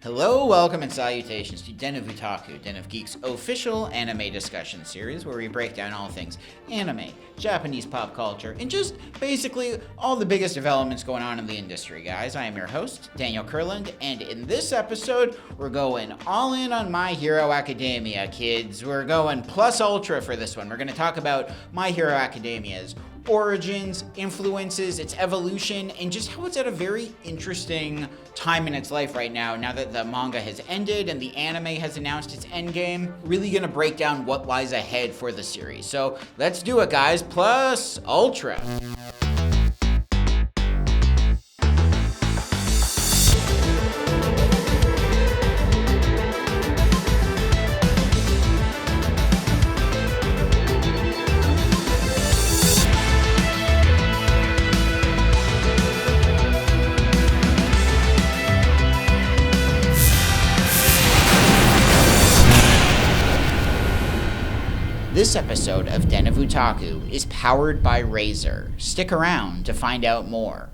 Hello, welcome, and salutations to Den of Otaku, Den of Geek's official anime discussion series where we break down all things anime, Japanese pop culture, and just basically all the biggest developments going on in the industry, guys. I am your host, Daniel Kurland, and in this episode, we're going all in on My Hero Academia, kids. We're going plus ultra for this one. We're going to talk about My Hero Academia's origins, influences, its evolution, and just how it's at a very interesting time in its life right now that the manga has ended and the anime has announced its endgame. Really gonna break down what lies ahead for the series. So let's do it, guys. Plus ultra. This episode of Den of Otaku is powered by Razer. Stick around to find out more.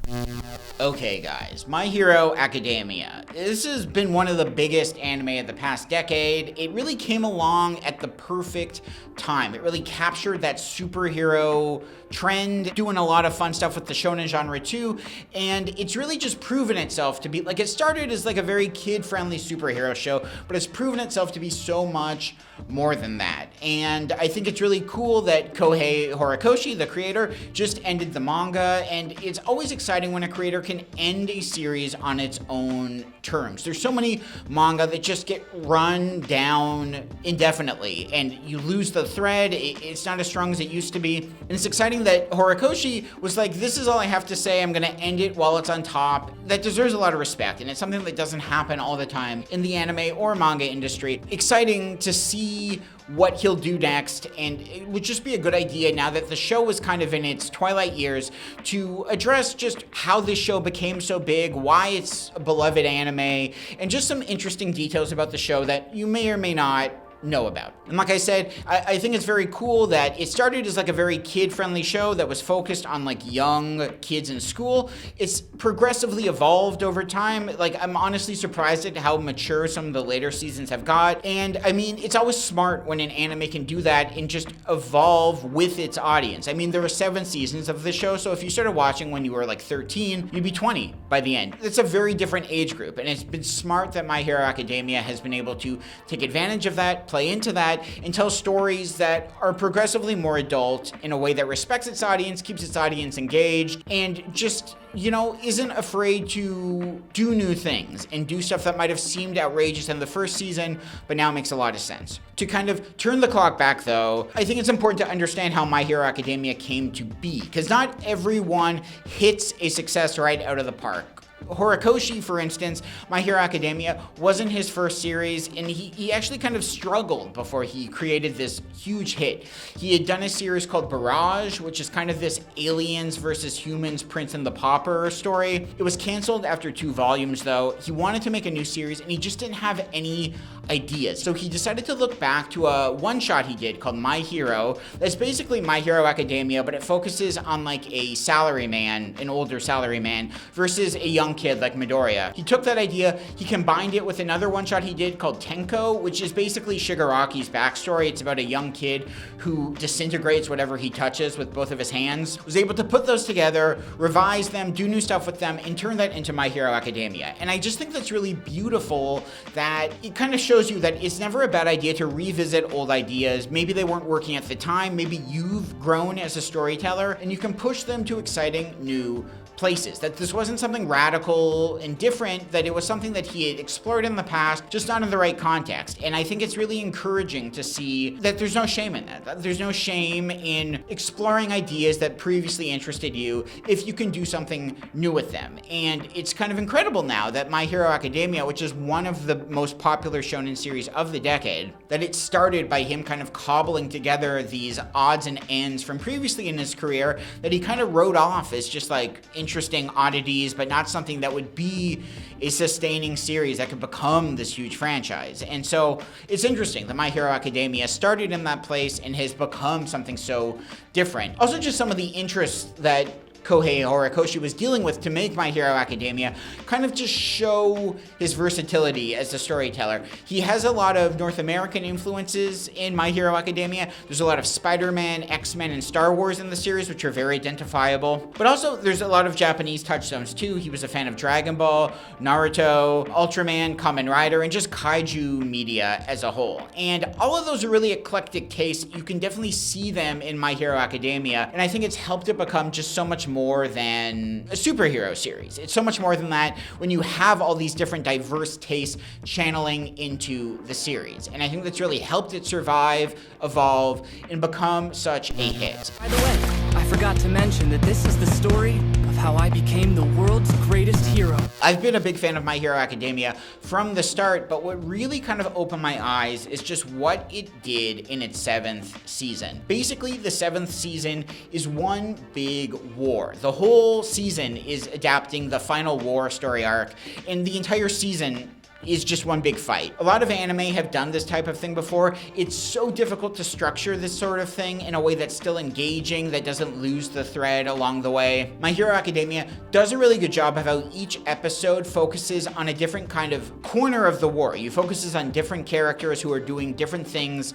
Okay guys, My Hero Academia. This has been one of the biggest anime of the past decade. It really came along at the perfect time. It really captured that superhero trend, doing a lot of fun stuff with the shonen genre too, and it's really just proven itself to be, like, it started as like a very kid-friendly superhero show, but it's proven itself to be so much more than that. And I think it's really cool that Kohei Horikoshi, the creator, just ended the manga, and it's always exciting when a creator can end a series on its own terms. There's so many manga that just get run down indefinitely, and you lose the thread. It's not as strong as it used to be, and it's exciting that Horikoshi was like, this is all I have to say, I'm gonna end it while it's on top. That deserves a lot of respect, and it's something that doesn't happen all the time in the anime or manga industry. Exciting to see what he'll do next, and it would just be a good idea now that the show was kind of in its twilight years to address just how this show became so big, why it's a beloved anime, and just some interesting details about the show that you may or may not know about. And like I said, I think it's very cool that it started as like a very kid-friendly show that was focused on like young kids in school. It's progressively evolved over time. Like, I'm honestly surprised at how mature some of the later seasons have got. And I mean, it's always smart when an anime can do that and just evolve with its audience. I mean, there were 7 seasons of the show, so if you started watching when you were like 13, you'd be 20 by the end. It's a very different age group, and it's been smart that My Hero Academia has been able to take advantage of that, play into that, and tell stories that are progressively more adult in a way that respects its audience, keeps its audience engaged, and just, you know, isn't afraid to do new things and do stuff that might have seemed outrageous in the first season, but now makes a lot of sense. To kind of turn the clock back though, I think it's important to understand how My Hero Academia came to be, because not everyone hits a success right out of the park. Horikoshi, for instance, My Hero Academia wasn't his first series, and he actually kind of struggled before he created this huge hit. He had done a series called Barrage, which is kind of this aliens versus humans Prince and the Pauper story. It was canceled after 2 volumes though. He wanted to make a new series, and he just didn't have any ideas. So he decided to look back to a one-shot he did called My Hero. That's basically My Hero Academia, but it focuses on like a salaryman, an older salaryman, versus a young kid like Midoriya. He took that idea, he combined it with another one-shot he did called Tenko, which is basically Shigaraki's backstory. It's about a young kid who disintegrates whatever he touches with both of his hands. Was able to put those together, revise them, do new stuff with them, and turn that into My Hero Academia. And I just think that's really beautiful, that it kind of shows you that it's never a bad idea to revisit old ideas. Maybe they weren't working at the time, maybe you've grown as a storyteller, and you can push them to exciting new places. That this wasn't something radical and different, that it was something that he had explored in the past, just not in the right context. And I think it's really encouraging to see that there's no shame in that. There's no shame in exploring ideas that previously interested you if you can do something new with them. And it's kind of incredible now that My Hero Academia, which is one of the most popular shonen series of the decade, that it started by him kind of cobbling together these odds and ends from previously in his career that he kind of wrote off as just like interesting oddities, but not something that would be a sustaining series that could become this huge franchise. And so it's interesting that My Hero Academia started in that place and has become something so different. Also, just some of the interests that Kohei Horikoshi was dealing with to make My Hero Academia kind of just show his versatility as a storyteller. He has a lot of North American influences in My Hero Academia. There's a lot of Spider-Man, X-Men, and Star Wars in the series, which are very identifiable. But also, there's a lot of Japanese touchstones too. He was a fan of Dragon Ball, Naruto, Ultraman, Kamen Rider, and just kaiju media as a whole. And all of those are really eclectic tastes. You can definitely see them in My Hero Academia, and I think it's helped it become just so much more than a superhero series. It's so much more than that when you have all these different diverse tastes channeling into the series. And I think that's really helped it survive, evolve, and become such a hit. By the way, I forgot to mention that this is the story of how I became the world's greatest hero. I've been a big fan of My Hero Academia from the start, but what really kind of opened my eyes is just what it did in its 7th season. Basically, the 7th season is one big war. The whole season is adapting the final war story arc, and the entire season is just one big fight. A lot of anime have done this type of thing before. It's so difficult to structure this sort of thing in a way that's still engaging, that doesn't lose the thread along the way. My Hero Academia does a really good job of how each episode focuses on a different kind of corner of the war. You focuses on different characters who are doing different things,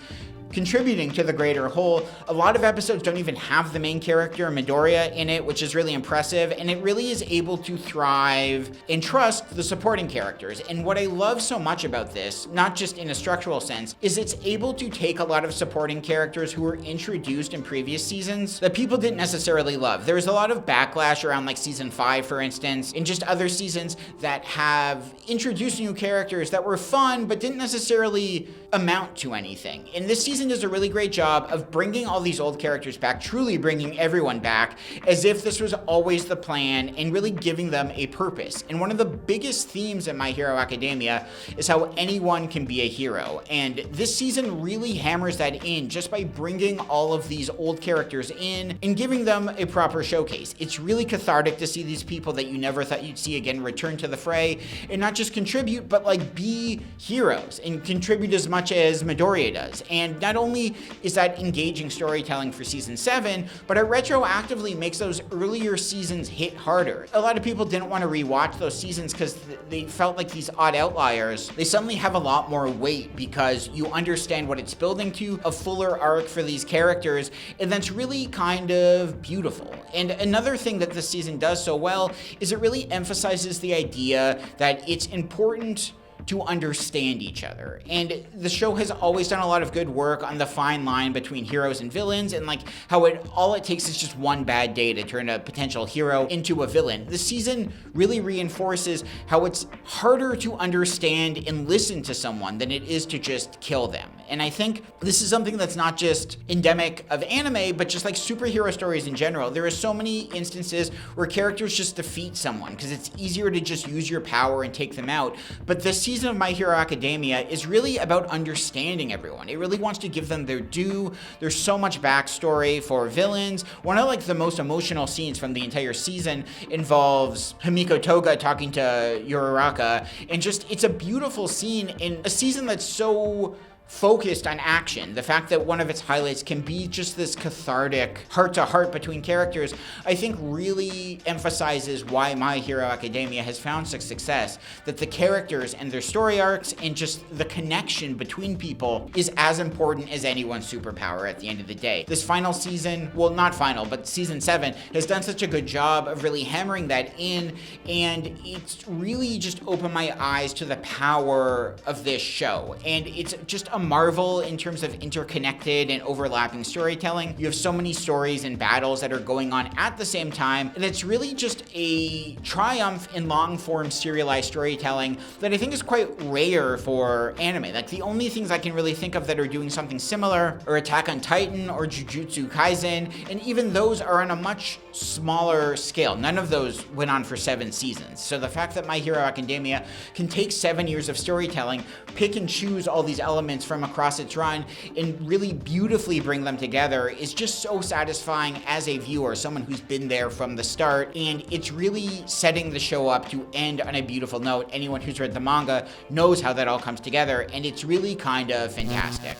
contributing to the greater whole. A lot of episodes don't even have the main character, Midoriya, in it, which is really impressive, and it really is able to thrive and trust the supporting characters. And what I love so much about this, not just in a structural sense, is it's able to take a lot of supporting characters who were introduced in previous seasons that people didn't necessarily love. There was a lot of backlash around like season 5, for instance, and just other seasons that have introduced new characters that were fun, but didn't necessarily amount to anything. And this season does a really great job of bringing all these old characters back, truly bringing everyone back, as if this was always the plan, and really giving them a purpose. And one of the biggest themes in My Hero Academia is how anyone can be a hero. And this season really hammers that in just by bringing all of these old characters in and giving them a proper showcase. It's really cathartic to see these people that you never thought you'd see again return to the fray, and not just contribute, but like be heroes and contribute as much as Midoriya does. And not only is that engaging storytelling for season 7, but it retroactively makes those earlier seasons hit harder. A lot of people didn't want to rewatch those seasons because they felt like these odd outliers. They suddenly have a lot more weight because you understand what it's building to, a fuller arc for these characters, and that's really kind of beautiful. And another thing that this season does so well is it really emphasizes the idea that it's important to understand each other. And the show has always done a lot of good work on the fine line between heroes and villains, and like how all it takes is just one bad day to turn a potential hero into a villain. This season really reinforces how it's harder to understand and listen to someone than it is to just kill them. And I think this is something that's not just endemic of anime, but just like superhero stories in general. There are so many instances where characters just defeat someone because it's easier to just use your power and take them out. But this season of My Hero Academia is really about understanding everyone. It really wants to give them their due. There's so much backstory for villains. One of like the most emotional scenes from the entire season involves Himiko Toga talking to Uraraka, and just it's a beautiful scene in a season that's so focused on action. The fact that one of its highlights can be just this cathartic heart-to-heart between characters, I think really emphasizes why My Hero Academia has found such success, that the characters and their story arcs and just the connection between people is as important as anyone's superpower at the end of the day. This final season, well, not final, but season 7 has done such a good job of really hammering that in, and it's really just opened my eyes to the power of this show. And it's just a marvel in terms of interconnected and overlapping storytelling. You have so many stories and battles that are going on at the same time, and it's really just a triumph in long-form serialized storytelling that I think is quite rare for anime. Like the only things I can really think of that are doing something similar are Attack on Titan or Jujutsu Kaisen, and even those are on a much smaller scale. None of those went on for 7 seasons. So the fact that My Hero Academia can take 7 years of storytelling, pick and choose all these elements from across its run, and really beautifully bring them together is just so satisfying as a viewer, someone who's been there from the start, and it's really setting the show up to end on a beautiful note. Anyone who's read the manga knows how that all comes together, and it's really kind of fantastic.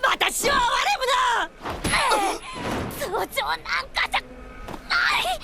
私は悪いもの！そうなんかじゃない！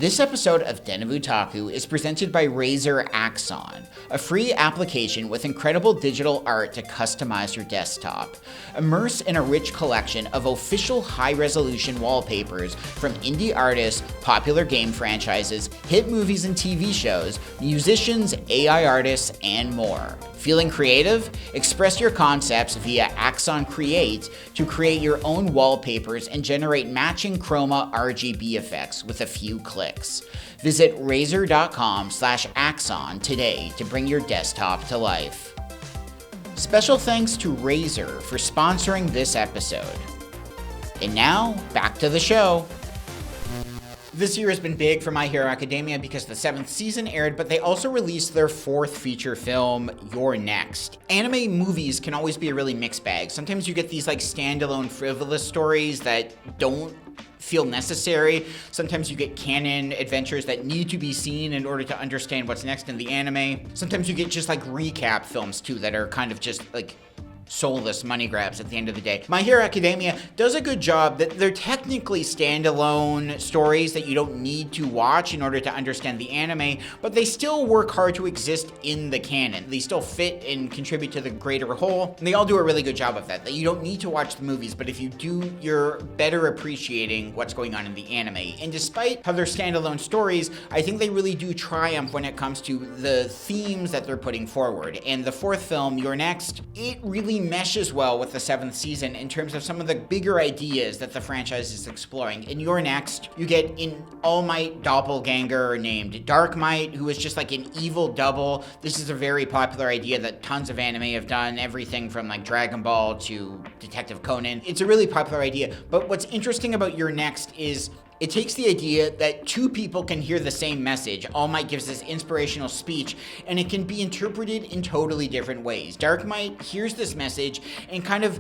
This episode of Den of Otaku is presented by Razer Axon, a free application with incredible digital art to customize your desktop. Immerse in a rich collection of official high-resolution wallpapers from indie artists, popular game franchises, hit movies and TV shows, musicians, AI artists, and more. Feeling creative? Express your concepts via Axon Create to create your own wallpapers and generate matching chroma RGB effects with a few clicks. Visit razer.com/Axon today to bring your desktop to life. Special thanks to Razer for sponsoring this episode. And now, back to the show. This year has been big for My Hero Academia because the 7th season aired, but they also released their 4th feature film, You're Next. Anime movies can always be a really mixed bag. Sometimes you get these like standalone frivolous stories that don't feel necessary. Sometimes you get canon adventures that need to be seen in order to understand what's next in the anime. Sometimes you get just like recap films too that are kind of just like soulless money grabs at the end of the day. My Hero Academia does a good job that they're technically standalone stories that you don't need to watch in order to understand the anime, but they still work hard to exist in the canon. They still fit and contribute to the greater whole, and they all do a really good job of that. That you don't need to watch the movies, but if you do, you're better appreciating what's going on in the anime. And despite how they're standalone stories, I think they really do triumph when it comes to the themes that they're putting forward. And the 4th film, You're Next, it really meshes well with the 7th season in terms of some of the bigger ideas that the franchise is exploring. In You're Next, you get an All Might doppelganger named Dark Might, who is just like an evil double. This is a very popular idea that tons of anime have done, everything from like Dragon Ball to Detective Conan. It's a really popular idea, but what's interesting about You're Next is it takes the idea that two people can hear the same message. All Might gives this inspirational speech, and it can be interpreted in totally different ways. Dark Might hears this message and kind of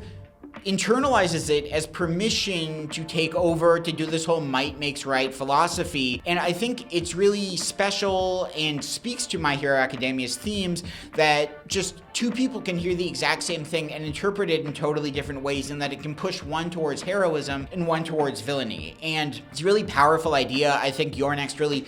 internalizes it as permission to take over, to do this whole might makes right philosophy. And I think it's really special and speaks to My Hero Academia's themes that just two people can hear the exact same thing and interpret it in totally different ways, and that it can push one towards heroism and one towards villainy. And it's a really powerful idea. I think You're Next really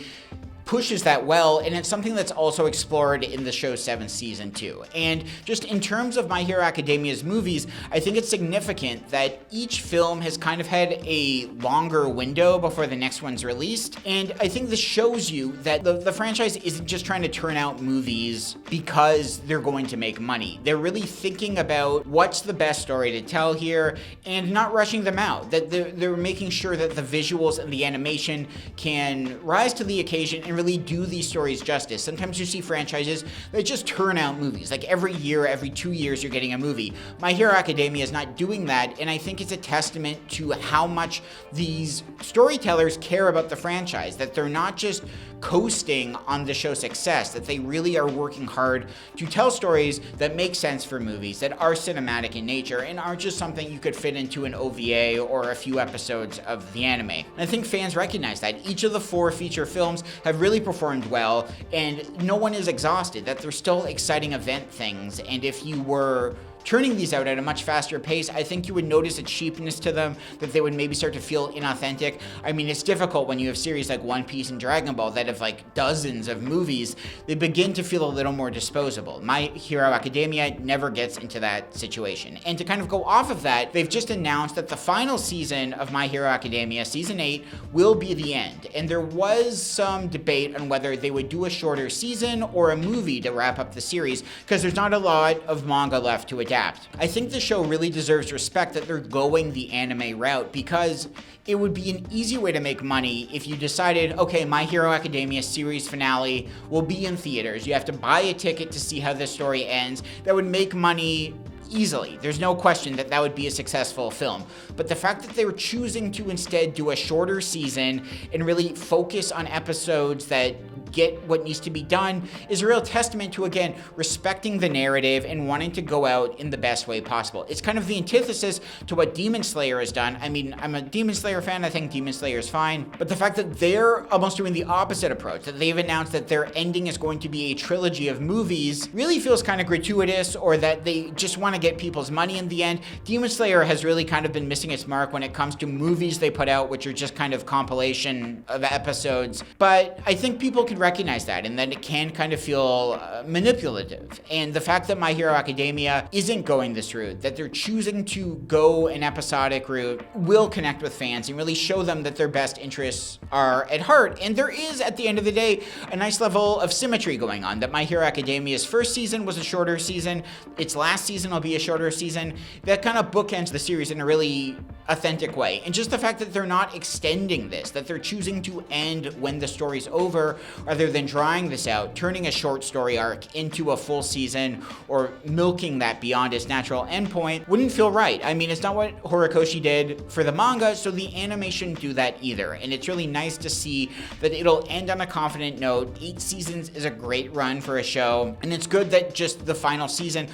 pushes that well, and it's something that's also explored in the show's 7th season too. And just in terms of My Hero Academia's movies, I think it's significant that each film has kind of had a longer window before the next one's released, and I think this shows you that the franchise isn't just trying to turn out movies because they're going to make money. They're really thinking about what's the best story to tell here and not rushing them out, that they're making sure that the visuals and the animation can rise to the occasion and really do these stories justice. Sometimes you see franchises that just turn out movies. Like every year, every 2 years, you're getting a movie. My Hero Academia is not doing that, and I think it's a testament to how much these storytellers care about the franchise, that they're not just coasting on the show's success, that they really are working hard to tell stories that make sense for movies, that are cinematic in nature, and aren't just something you could fit into an OVA or a few episodes of the anime. And I think fans recognize that. Each of the 4 feature films have really performed well, and no one is exhausted, that they're still exciting event things, and if you were turning these out at a much faster pace, I think you would notice a cheapness to them, that they would maybe start to feel inauthentic. I mean, it's difficult when you have series like One Piece and Dragon Ball that have like dozens of movies. They begin to feel a little more disposable. My Hero Academia never gets into that situation. And to kind of go off of that, they've just announced that the final season of My Hero Academia, season 8, will be the end. And there was some debate on whether they would do a shorter season or a movie to wrap up the series, because there's not a lot of manga left to adapt. I think the show really deserves respect that they're going the anime route, because it would be an easy way to make money if you decided, okay, My Hero Academia series finale will be in theaters. You have to buy a ticket to see how this story ends. That would make money easily. There's no question that that would be a successful film. But the fact that they were choosing to instead do a shorter season and really focus on episodes that get what needs to be done is a real testament to, again, respecting the narrative and wanting to go out in the best way possible. It's kind of the antithesis to what Demon Slayer has done. I mean, I'm a Demon Slayer fan. I think Demon Slayer is fine. But the fact that they're almost doing the opposite approach, that they've announced that their ending is going to be a trilogy of movies, really feels kind of gratuitous, or that they just want to get people's money in the end. Demon Slayer has really kind of been missing its mark when it comes to movies they put out, which are just kind of compilation of episodes. But I think people can recognize that, and that it can kind of feel manipulative. And the fact that My Hero Academia isn't going this route, that they're choosing to go an episodic route, will connect with fans and really show them that their best interests are at heart. And there is, at the end of the day, a nice level of symmetry going on, that My Hero Academia's first season was a shorter season, its last season will be a shorter season. That kind of bookends the series in a really authentic way. And just the fact that they're not extending this, that they're choosing to end when the story's over, rather than drawing this out, turning a short story arc into a full season, or milking that beyond its natural endpoint, wouldn't feel right. I mean, it's not what Horikoshi did for the manga, so the anime shouldn't do that either. And it's really nice to see that it'll end on a confident note. 8 seasons is a great run for a show, and it's good that just the final season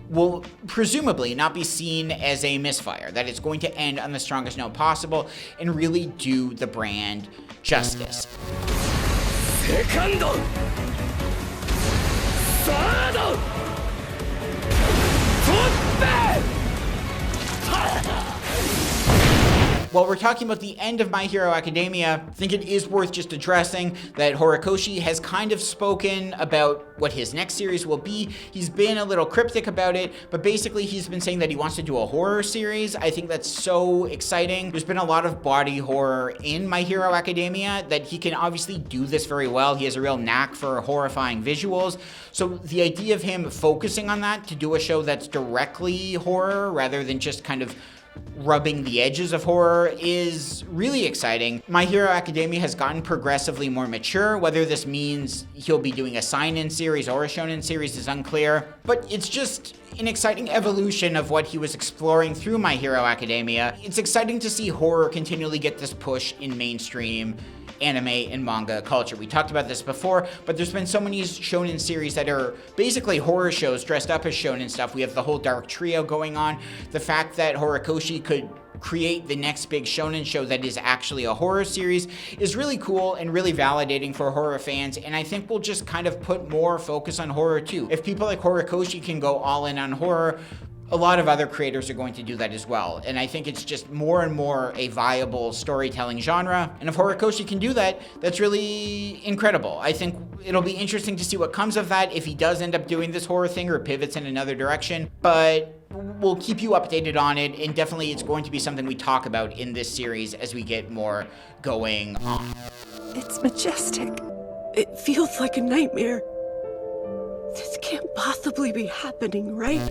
will presumably not be seen as a misfire, that it's going to end on the strongest note possible and really do the brand justice. Second. Third. While we're talking about the end of My Hero Academia, I think it is worth just addressing that Horikoshi has kind of spoken about what his next series will be. He's been a little cryptic about it, but basically he's been saying that he wants to do a horror series. I think that's so exciting. There's been a lot of body horror in My Hero Academia, that he can obviously do this very well. He has a real knack for horrifying visuals. So the idea of him focusing on that to do a show that's directly horror rather than just kind of rubbing the edges of horror is really exciting. My Hero Academia has gotten progressively more mature. Whether this means he'll be doing a seinen series or a shonen series is unclear, but it's just an exciting evolution of what he was exploring through My Hero Academia. It's exciting to see horror continually get this push in mainstream anime and manga culture. We talked about this before, but there's been so many shonen series that are basically horror shows dressed up as shonen stuff. We have the whole Dark Trio going on. The fact that Horikoshi could create the next big shonen show that is actually a horror series is really cool and really validating for horror fans, and I think we'll just kind of put more focus on horror too. If people like Horikoshi can go all in on horror, a lot of other creators are going to do that as well. And I think it's just more and more a viable storytelling genre. And if Horikoshi can do that, that's really incredible. I think it'll be interesting to see what comes of that, if he does end up doing this horror thing or pivots in another direction. But we'll keep you updated on it, and definitely it's going to be something we talk about in this series as we get more going on. It's majestic. It feels like a nightmare. This can't possibly be happening, right?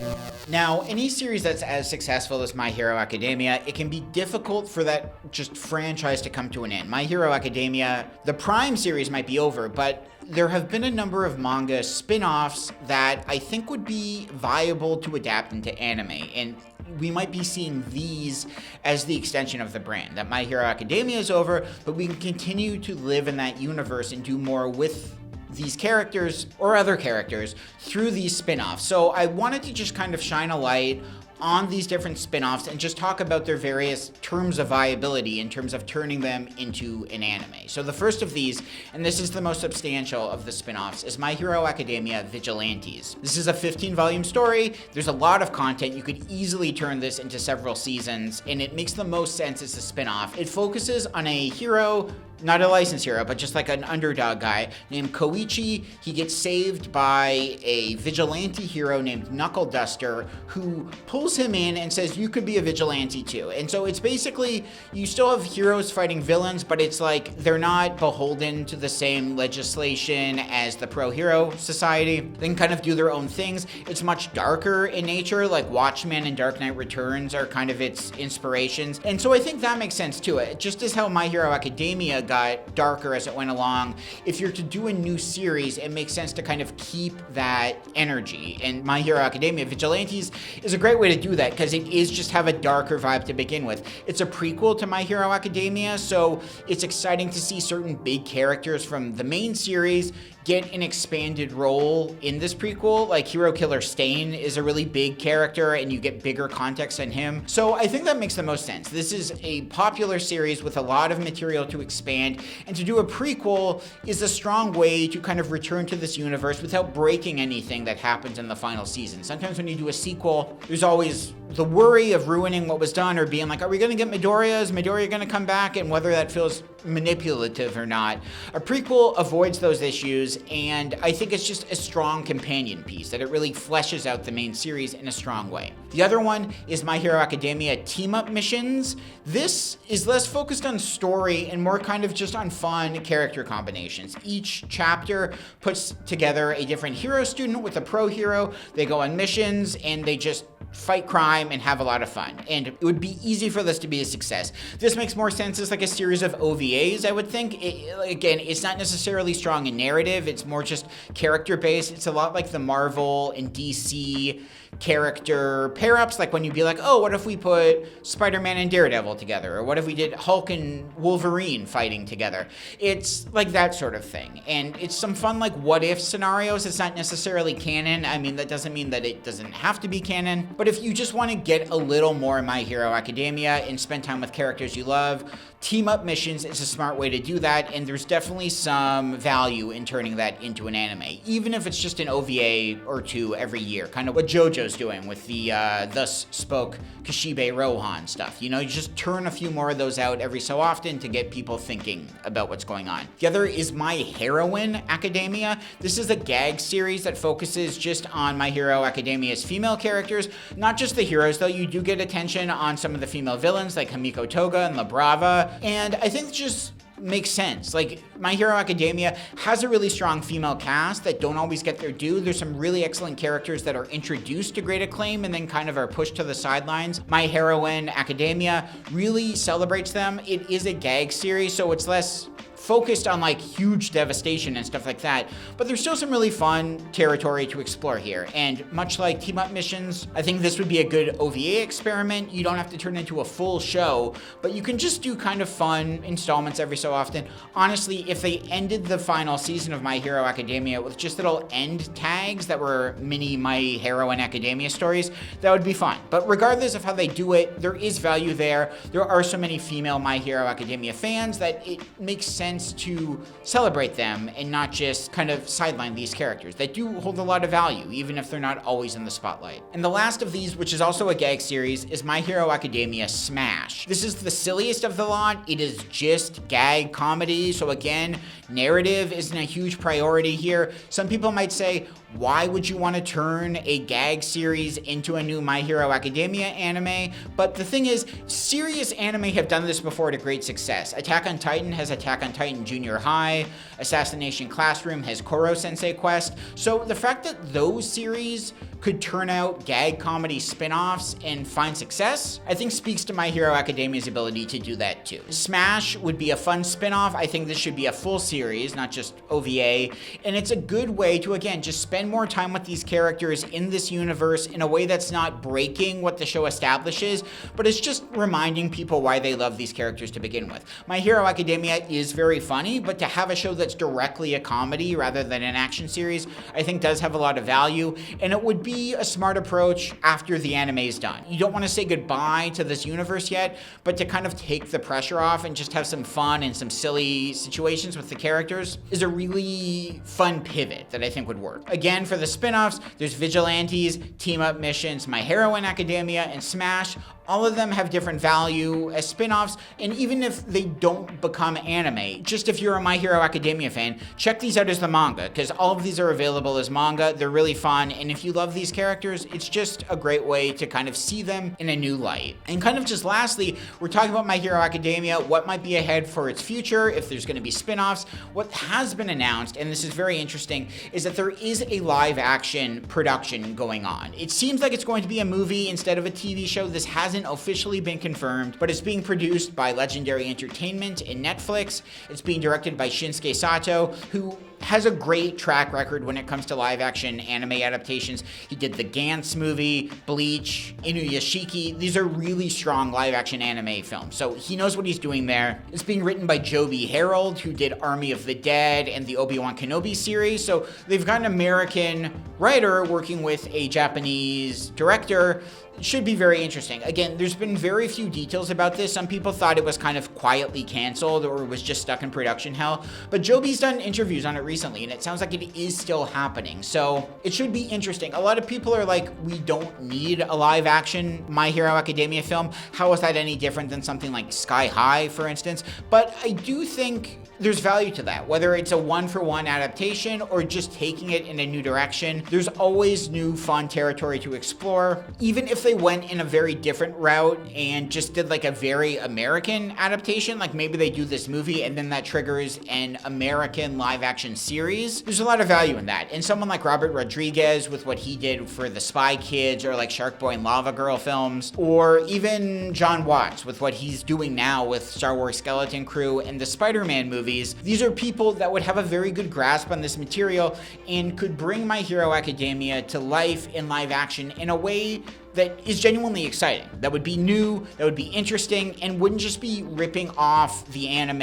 Now, any series that's as successful as My Hero Academia, it can be difficult for that just franchise to come to an end. My Hero Academia, the Prime series might be over, but there have been a number of manga spin-offs that I think would be viable to adapt into anime, and we might be seeing these as the extension of the brand. That My Hero Academia is over, but we can continue to live in that universe and do more with these characters or other characters through these spin-offs. So I wanted to just kind of shine a light on these different spin-offs and just talk about their various terms of viability in terms of turning them into an anime. So the first of these, and this is the most substantial of the spin-offs, is My Hero Academia Vigilantes. This is a 15-volume story. There's a lot of content. You could easily turn this into several seasons, and it makes the most sense as a spin-off. It focuses on a hero, not a licensed hero, but just like an underdog guy named Koichi. He gets saved by a vigilante hero named Knuckle Duster, who pulls him in and says, you could be a vigilante too. And so it's basically, you still have heroes fighting villains, but it's like they're not beholden to the same legislation as the pro-hero society. They can kind of do their own things. It's much darker in nature, like Watchmen and Dark Knight Returns are kind of its inspirations. And so I think that makes sense to it. Just as how My Hero Academia got darker as it went along. If you're to do a new series, it makes sense to kind of keep that energy. And My Hero Academia Vigilantes is a great way to do that because it is just have a darker vibe to begin with. It's a prequel to My Hero Academia, so it's exciting to see certain big characters from the main series get an expanded role in this prequel. Like Hero Killer Stain is a really big character and you get bigger context on him. So I think that makes the most sense. This is a popular series with a lot of material to expand, and to do a prequel is a strong way to kind of return to this universe without breaking anything that happens in the final season. Sometimes when you do a sequel, there's always the worry of ruining what was done or being like, are we gonna get Midoriya? Is Midoriya gonna come back? And whether that feels manipulative or not. A prequel avoids those issues, and I think it's just a strong companion piece, that it really fleshes out the main series in a strong way. The other one is My Hero Academia Team-Up Missions. This is less focused on story and more kind of just on fun character combinations. Each chapter puts together a different hero student with a pro hero. They go on missions and they just fight crime and have a lot of fun. And it would be easy for this to be a success. This makes more sense as like a series of OVAs, I would think. Again, it's not necessarily strong in narrative. It's more just character-based. It's a lot like the Marvel and DC character pair-ups, like when you'd be like, oh, what if we put Spider-Man and Daredevil together? Or what if we did Hulk and Wolverine fighting together? It's like that sort of thing. And it's some fun like what-if scenarios. It's not necessarily canon. I mean, that doesn't mean that it doesn't have to be canon. But if you just want to get a little more in My Hero Academia and spend time with characters you love, Team-Up Missions is a smart way to do that, and there's definitely some value in turning that into an anime, even if it's just an OVA or two every year, kind of what JoJo's doing with the Thus Spoke Kishibe Rohan stuff. You know, you just turn a few more of those out every so often to get people thinking about what's going on. The other is My Heroine Academia. This is a gag series that focuses just on My Hero Academia's female characters, not just the heroes, though. You do get attention on some of the female villains like Hamiko Toga and La Brava. And I think it just makes sense. Like, My Hero Academia has a really strong female cast that don't always get their due. There's some really excellent characters that are introduced to great acclaim and then kind of are pushed to the sidelines. My Heroine Academia really celebrates them. It is a gag series, so it's less focused on like huge devastation and stuff like that, but there's still some really fun territory to explore here. And much like Team-Up Missions, I think this would be a good OVA experiment. You don't have to turn it into a full show, but you can just do kind of fun installments every so often. Honestly, if they ended the final season of My Hero Academia with just little end tags that were mini My Heroine Academia stories, that would be fun. But regardless of how they do it, there is value there. There are so many female My Hero Academia fans that it makes sense to celebrate them and not just kind of sideline these characters that do hold a lot of value, even if they're not always in the spotlight. And the last of these, which is also a gag series, is My Hero Academia Smash. This is the silliest of the lot. It is just gag comedy, so again, narrative isn't a huge priority here. Some people might say, why would you want to turn a gag series into a new My Hero Academia anime? But the thing is, serious anime have done this before to great success. Attack on Titan has Attack on Titan Junior High. Assassination Classroom has Koro Sensei Quest. So the fact that those series could turn out gag comedy spin-offs and find success, I think speaks to My Hero Academia's ability to do that too. Smash would be a fun spin-off. I think this should be a full series, not just OVA. And it's a good way to, again, just spend more time with these characters in this universe in a way that's not breaking what the show establishes, but it's just reminding people why they love these characters to begin with. My Hero Academia is very funny, but to have a show that's directly a comedy rather than an action series, I think does have a lot of value, and it would be a smart approach after the anime is done. You don't want to say goodbye to this universe yet, but to kind of take the pressure off and just have some fun and some silly situations with the characters is a really fun pivot that I think would work. Again, for the spin-offs, there's Vigilantes, Team-Up Missions, My Heroine Academia, and Smash. All of them have different value as spin-offs, and even if they don't become anime, just if you're a My Hero Academia fan, check these out as the manga, because all of these are available as manga. They're really fun, and if you love these characters, it's just a great way to kind of see them in a new light. And kind of just lastly, we're talking about My Hero Academia, what might be ahead for its future, if there's going to be spin-offs. What has been announced, and this is very interesting, is that there is a live-action production going on. It seems like it's going to be a movie instead of a TV show. This hasn't hasn't officially been confirmed, but it's being produced by Legendary Entertainment and Netflix. It's being directed by Shinsuke Sato, who has a great track record when it comes to live-action anime adaptations. He did the Gantz movie, Bleach, Inuyashiki. These are really strong live-action anime films, so he knows what he's doing there. It's being written by Joby Harold, who did Army of the Dead and the Obi-Wan Kenobi series, so they've got an American writer working with a Japanese director. Should be very interesting. Again, there's been very few details about this. Some people thought it was kind of quietly canceled or was just stuck in production hell, but Joby's done interviews on it recently, and it sounds like it is still happening, so it should be interesting. A lot of people are like, we don't need a live-action My Hero Academia film. How is that any different than something like Sky High, for instance? But I do think there's value to that, whether it's a one-for-one adaptation or just taking it in a new direction. There's always new fun territory to explore. Even if they went in a very different route and just did like a very American adaptation, like maybe they do this movie and then that triggers an American live-action series, there's a lot of value in that. And someone like Robert Rodriguez with what he did for the Spy Kids or like Shark Boy and Lava Girl films, or even John Watts with what he's doing now with Star Wars Skeleton Crew and the Spider-Man movies. These are people that would have a very good grasp on this material and could bring My Hero Academia to life in live action in a way that is genuinely exciting, that would be new, that would be interesting, and wouldn't just be ripping off the anime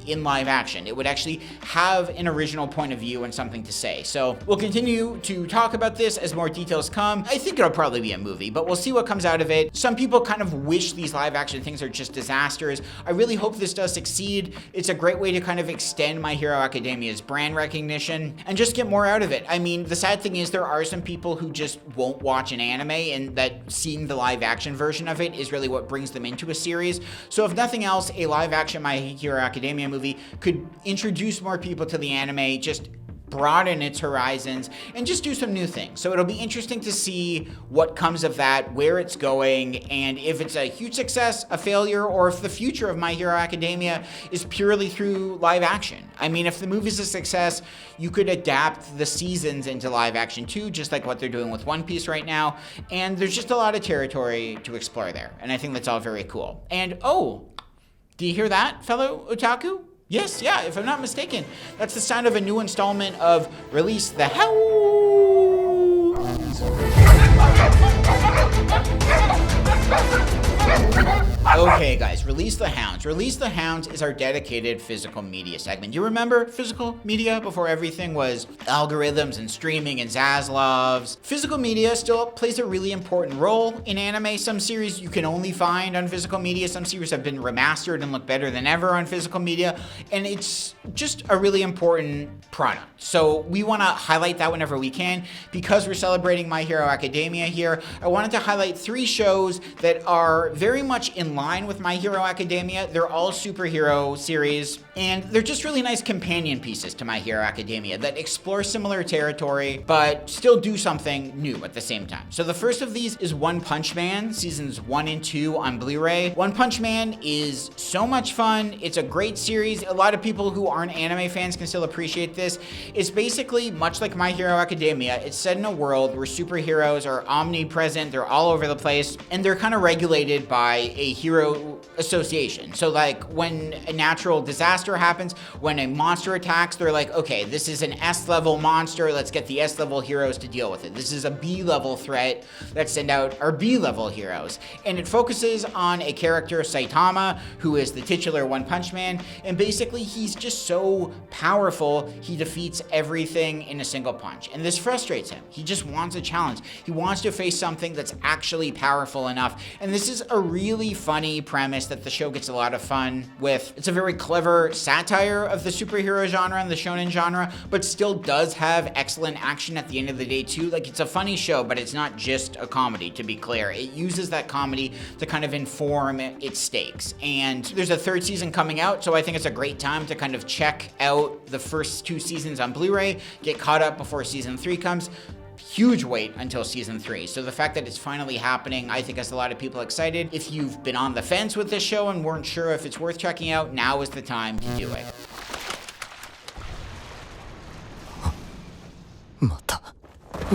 in live action. It would actually have an original point of view and something to say. So we'll continue to talk about this as more details come. I think it'll probably be a movie, but we'll see what comes out of it. Some people kind of wish these live action things are just disasters. I really hope this does succeed. It's a great way to kind of extend My Hero Academia's brand recognition and just get more out of it. I mean, the sad thing is there are some people who just won't watch an anime, and that seeing the live action version of it is really what brings them into a series. So if nothing else, a live action My Hero Academia movie could introduce more people to the anime, just broaden its horizons, and just do some new things. So it'll be interesting to see what comes of that, where it's going, and if it's a huge success, a failure, or if the future of My Hero Academia is purely through live action. I mean, if the movie's a success, you could adapt the seasons into live action too, just like what they're doing with One Piece right now, and there's just a lot of territory to explore there, and I think that's all very cool. And oh, do you hear that, fellow otaku? Yes, yeah, if I'm not mistaken, that's the sound of a new installment of Release the Hounds. Okay, guys, Release the Hounds. Release the Hounds is our dedicated physical media segment. Do you remember physical media before everything was algorithms and streaming and Zaslavs? Physical media still plays a really important role in anime. Some series you can only find on physical media. Some series have been remastered and look better than ever on physical media. And it's just a really important product. So we want to highlight that whenever we can. Because we're celebrating My Hero Academia here, I wanted to highlight 3 shows that are very much in line with My Hero Academia. They're all superhero series, and they're just really nice companion pieces to My Hero Academia that explore similar territory, but still do something new at the same time. So the first of these is One Punch Man, seasons 1 and 2 on Blu-ray. One Punch Man is so much fun. It's a great series. A lot of people who aren't anime fans can still appreciate this. It's basically much like My Hero Academia. It's set in a world where superheroes are omnipresent, they're all over the place, and they're kind of regulated by a hero association. So like when a natural disaster happens, when a monster attacks, they're like, okay, this is an S-level monster, let's get the S-level heroes to deal with it. This is a B-level threat, let's send out our B-level heroes. And it focuses on a character, Saitama, who is the titular One Punch Man, and basically he's just so powerful, he defeats everything in a single punch. And this frustrates him. He just wants a challenge. He wants to face something that's actually powerful enough. And this is a really funny premise that the show gets a lot of fun with. It's a very clever satire of the superhero genre and the shonen genre, but still does have excellent action at the end of the day too. Like, it's a funny show, but it's not just a comedy, to be clear. It uses that comedy to kind of inform its stakes. And there's a 3rd season coming out, so I think it's a great time to kind of check out the first 2 seasons on Blu-ray, get caught up before season 3 comes. Huge wait until season 3. So the fact that it's finally happening, I think, has a lot of people excited. If you've been on the fence with this show and weren't sure if it's worth checking out, now is the time to do it. また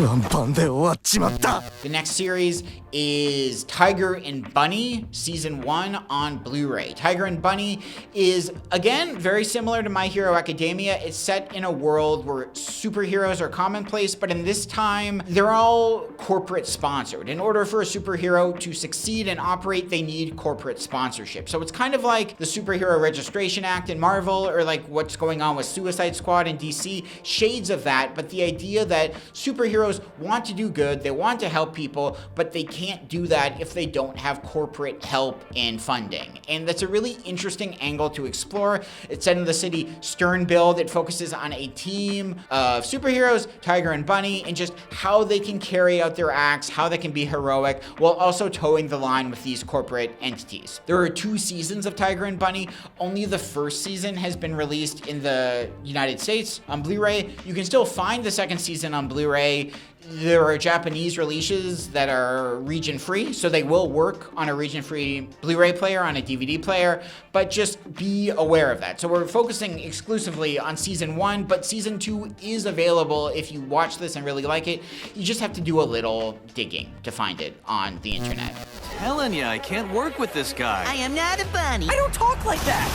ワンパンで終わっちまった。 The next series is Tiger and Bunny, Season 1 on Blu-ray. Tiger and Bunny is, again, very similar to My Hero Academia. It's set in a world where superheroes are commonplace, but in this time, they're all corporate sponsored. In order for a superhero to succeed and operate, they need corporate sponsorship. So it's kind of like the Superhero Registration Act in Marvel, or like what's going on with Suicide Squad in DC, shades of that, but the idea that superheroes want to do good, they want to help people, but they can't do that if they don't have corporate help and funding. And that's a really interesting angle to explore. It's set in the city Sternbild. It focuses on a team of superheroes, Tiger and Bunny, and just how they can carry out their acts, how they can be heroic, while also towing the line with these corporate entities. There are 2 seasons of Tiger and Bunny. Only the first season has been released in the United States on Blu-ray. You can still find the second season on Blu-ray. There are Japanese releases that are region-free, so they will work on a region-free Blu-ray player, on a DVD player, but just be aware of that. So we're focusing exclusively on Season 1, but Season 2 is available if you watch this and really like it. You just have to do a little digging to find it on the internet. Telling ya, I can't work with this guy. I am not a bunny. I don't talk like that!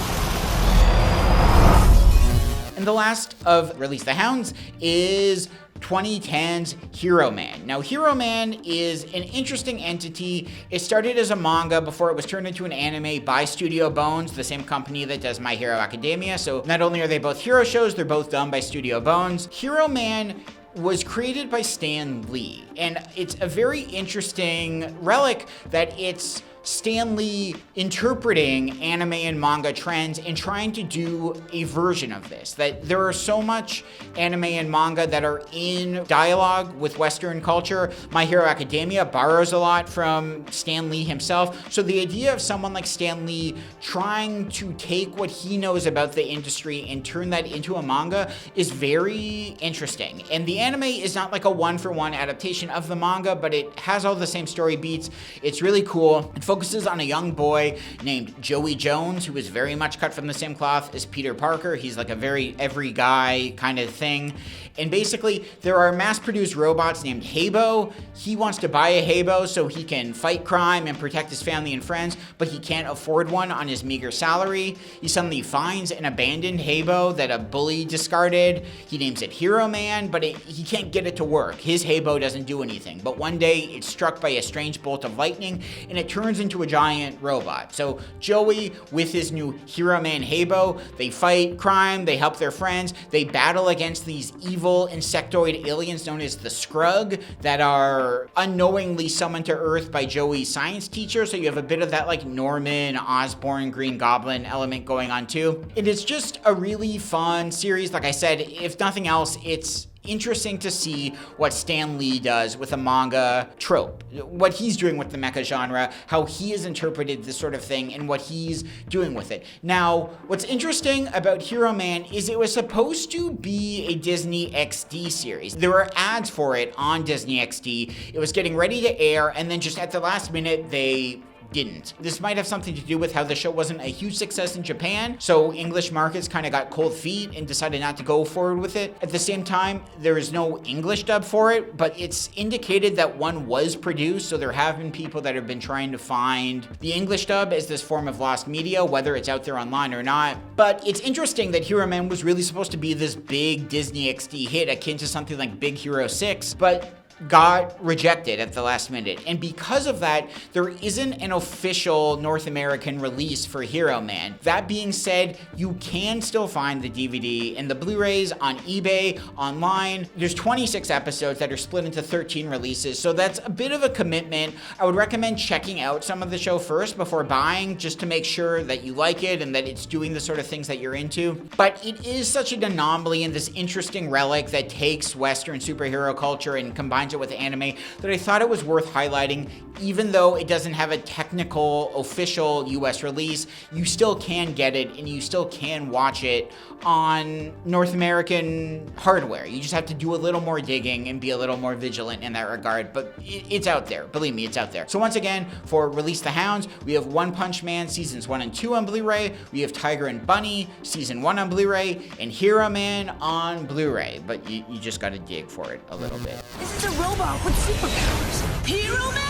And the last of Release the Hounds is 2010's Heroman. Now, Heroman is an interesting entity. It started as a manga before it was turned into an anime by Studio Bones, the same company that does My Hero Academia. So not only are they both hero shows, they're both done by Studio Bones. Heroman was created by Stan Lee, and it's a very interesting relic that it's Stan Lee interpreting anime and manga trends and trying to do a version of this. That there are so much anime and manga that are in dialogue with Western culture. My Hero Academia borrows a lot from Stan Lee himself. So the idea of someone like Stan Lee trying to take what he knows about the industry and turn that into a manga is very interesting. And the anime is not like a one-for-one adaptation of the manga, but it has all the same story beats. It's really cool. It focuses on a young boy named Joey Jones, who is very much cut from the same cloth as Peter Parker. He's like a very every guy kind of thing. And basically, there are mass-produced robots named Habo. He wants to buy a Habo so he can fight crime and protect his family and friends, but he can't afford one on his meager salary. He suddenly finds an abandoned Habo that a bully discarded. He names it Heroman, but he can't get it to work. His Habo doesn't do anything. But one day, it's struck by a strange bolt of lightning, and it turns into a giant robot. So Joey, with his new Heroman Habo, they fight crime, they help their friends, they battle against these evil insectoid aliens known as the Scrug that are unknowingly summoned to Earth by Joey's science teacher. So you have a bit of that like Norman Osborn Green Goblin element going on too. It is just a really fun series. Like I said, if nothing else, it's interesting to see what Stan Lee does with a manga trope, what he's doing with the mecha genre, how he has interpreted this sort of thing, and what he's doing with it. Now, what's interesting about Heroman is it was supposed to be a Disney XD series. There were ads for it on Disney XD. It was getting ready to air, and then just at the last minute, they didn't. This might have something to do with how the show wasn't a huge success in Japan, so English markets kind of got cold feet and decided not to go forward with it. At the same time, there is no English dub for it, but it's indicated that one was produced, so there have been people that have been trying to find the English dub as this form of lost media, whether it's out there online or not. But it's interesting that Heroman was really supposed to be this big Disney XD hit akin to something like Big Hero 6, but got rejected at the last minute. And because of that, there isn't an official North American release for Heroman. That being said, you can still find the DVD and the Blu-rays on eBay, online. There's 26 episodes that are split into 13 releases, so that's a bit of a commitment. I would recommend checking out some of the show first before buying, just to make sure that you like it and that it's doing the sort of things that you're into. But it is such an anomaly and this interesting relic that takes Western superhero culture and combines combines it with anime that I thought it was worth highlighting. Even though it doesn't have a technical, official US release, you still can get it and you still can watch it on North American hardware. You just have to do a little more digging and be a little more vigilant in that regard, but it's out there. Believe me, it's out there. So once again, for Release the Hounds, we have One Punch Man Seasons 1 and 2 on Blu-ray, we have Tiger and Bunny Season 1 on Blu-ray, and Heroman on Blu-ray, but you just gotta dig for it a little bit. This is a robot with superpowers. Hero Man!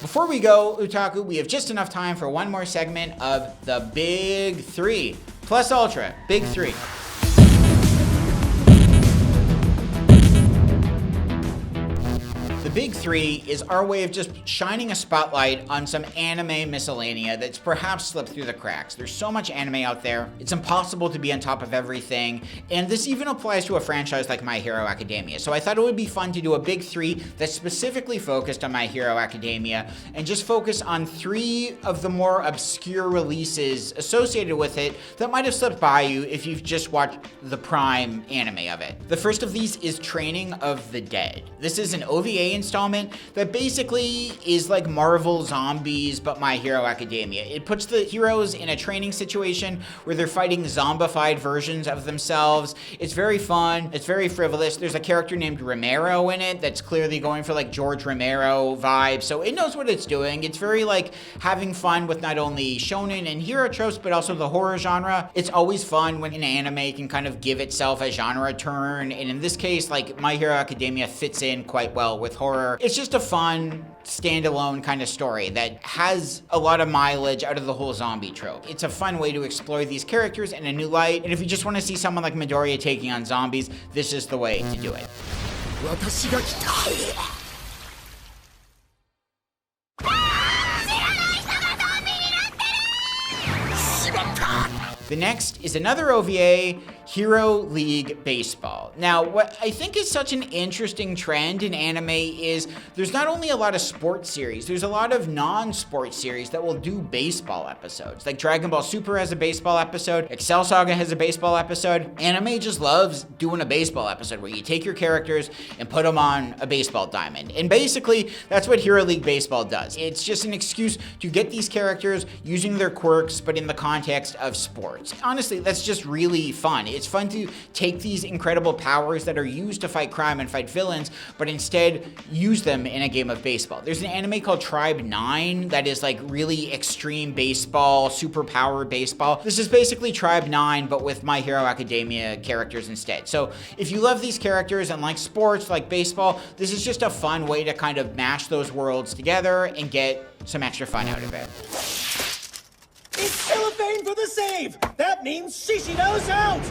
Before we go, Otaku, we have just enough time for one more segment of the Big Three. Plus Ultra, Big Three. The Big Three is our way of just shining a spotlight on some anime miscellanea that's perhaps slipped through the cracks. There's so much anime out there, it's impossible to be on top of everything, and this even applies to a franchise like My Hero Academia. So I thought it would be fun to do a Big Three that's specifically focused on My Hero Academia, and just focus on 3 of the more obscure releases associated with it that might have slipped by you if you've just watched the prime anime of it. The first of these is Training of the Dead. This is an OVA installment that basically is like Marvel Zombies but My Hero Academia. It puts the heroes in a training situation where they're fighting zombified versions of themselves. It's very fun, it's very frivolous. There's a character named Romero in it that's clearly going for like George Romero vibe, so it knows what it's doing. It's very like having fun with not only shonen and hero tropes but also the horror genre. It's always fun when an anime can kind of give itself a genre turn, and in this case, like My Hero Academia fits in quite well with horror. It's just a fun, standalone kind of story that has a lot of mileage out of the whole zombie trope. It's a fun way to explore these characters in a new light, and if you just want to see someone like Midoriya taking on zombies, this is the way to do it. The next is another OVA, Hero League Baseball. Now, what I think is such an interesting trend in anime is there's not only a lot of sports series, there's a lot of non-sports series that will do baseball episodes. Like Dragon Ball Super has a baseball episode, Excel Saga has a baseball episode. Anime just loves doing a baseball episode where you take your characters and put them on a baseball diamond. And basically, that's what Hero League Baseball does. It's just an excuse to get these characters using their quirks, but in the context of sports. Honestly, that's just really fun. It's fun to take these incredible powers that are used to fight crime and fight villains, but instead use them in a game of baseball. There's an anime called Tribe 9 that is like really extreme baseball, superpower baseball. This is basically Tribe 9, but with My Hero Academia characters instead. So if you love these characters and like sports, like baseball, this is just a fun way to kind of mash those worlds together and get some extra fun out of it. It's cellophane for the save! That means Shishido's out!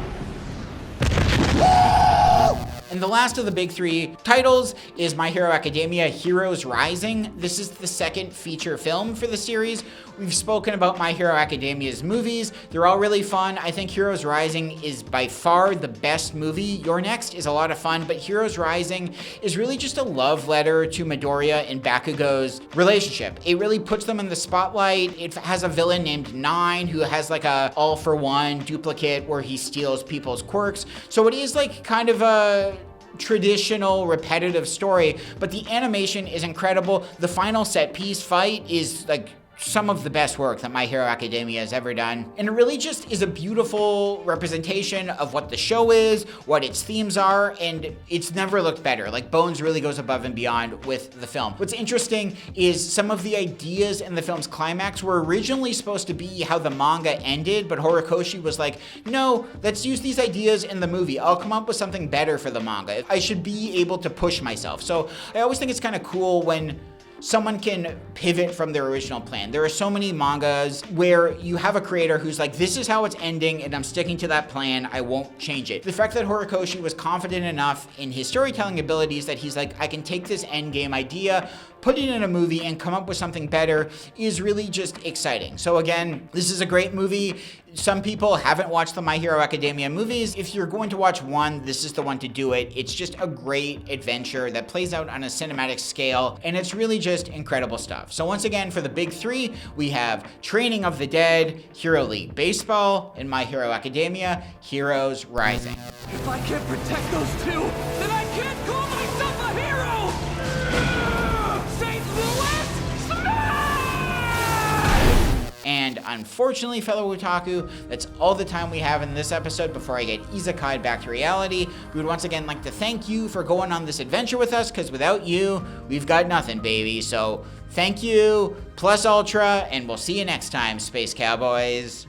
And the last of the big 3 titles is My Hero Academia Heroes Rising. This is the second feature film for the series. We've spoken about My Hero Academia's movies. They're all really fun. I think Heroes Rising is by far the best movie. Your Next is a lot of fun, but Heroes Rising is really just a love letter to Midoriya and Bakugo's relationship. It really puts them in the spotlight. It has a villain named Nine who has like a all-for-one duplicate where he steals people's quirks. So it is like kind of a traditional repetitive story, but the animation is incredible. The final set piece fight is like some of the best work that My Hero Academia has ever done. And it really just is a beautiful representation of what the show is, what its themes are, and it's never looked better. Like Bones really goes above and beyond with the film. What's interesting is some of the ideas in the film's climax were originally supposed to be how the manga ended, but Horikoshi was like, no, let's use these ideas in the movie. I'll come up with something better for the manga. I should be able to push myself. So I always think it's kind of cool when someone can pivot from their original plan. There are so many mangas where you have a creator who's like, this is how it's ending and I'm sticking to that plan, I won't change it. The fact that Horikoshi was confident enough in his storytelling abilities that he's like, I can take this Endgame idea, put it in a movie and come up with something better is really just exciting. So again, this is a great movie. Some people haven't watched the My Hero Academia movies. If you're going to watch one, this is the one to do it. It's just a great adventure that plays out on a cinematic scale, and it's really just incredible stuff. So once again, for the big three, we have Training of the Dead, Hero League Baseball, and My Hero Academia, Heroes Rising. If I can't protect those two, then I can't call myself a hero! St. Louis, smash! And unfortunately, fellow otaku, that's all the time we have in this episode before I get isekai'd back to reality. We would once again like to thank you for going on this adventure with us, because without you, we've got nothing, baby. So thank you, plus ultra, and we'll see you next time, Space Cowboys.